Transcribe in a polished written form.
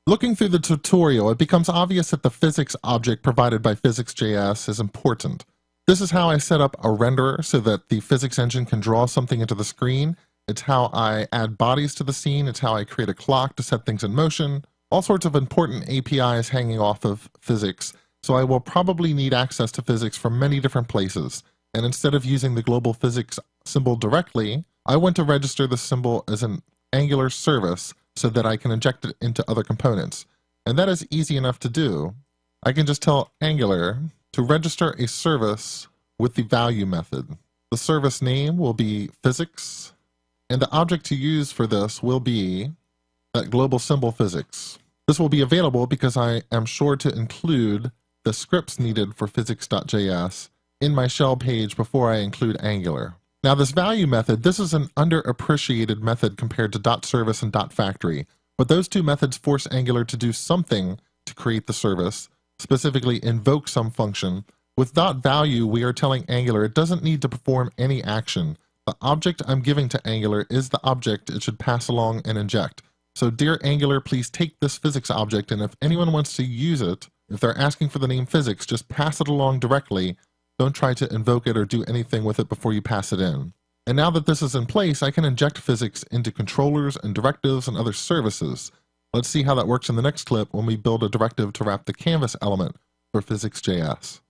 Looking through the tutorial, it becomes obvious that the physics object provided by Physics.js is important. This is how I set up a renderer so that the physics engine can draw something into the screen. It's how I add bodies to the scene. It's how I create a clock to set things in motion. All sorts of important APIs hanging off of physics, so I will probably need access to physics from many different places. And instead of using the global physics symbol directly, I want to register the symbol as an Angular service so that I can inject it into other components. And that is easy enough to do. I can just tell Angular to register a service with the value method. The service name will be physics, and the object to use for this will be that global symbol physics. This will be available because I am sure to include the scripts needed for physics.js in my shell page before I include Angular. Now this value method, this is an underappreciated method compared to .service and .factory, but those two methods force Angular to do something to create the service, specifically invoke some function. With .value, we are telling Angular it doesn't need to perform any action. The object I'm giving to Angular is the object it should pass along and inject. So dear Angular, please take this physics object, and if anyone wants to use it, if they're asking for the name physics, just pass it along directly. Don't try to invoke it or do anything with it before you pass it in. And now that this is in place, I can inject physics into controllers and directives and other services. Let's see how that works in the next clip when we build a directive to wrap the canvas element for Physics.js.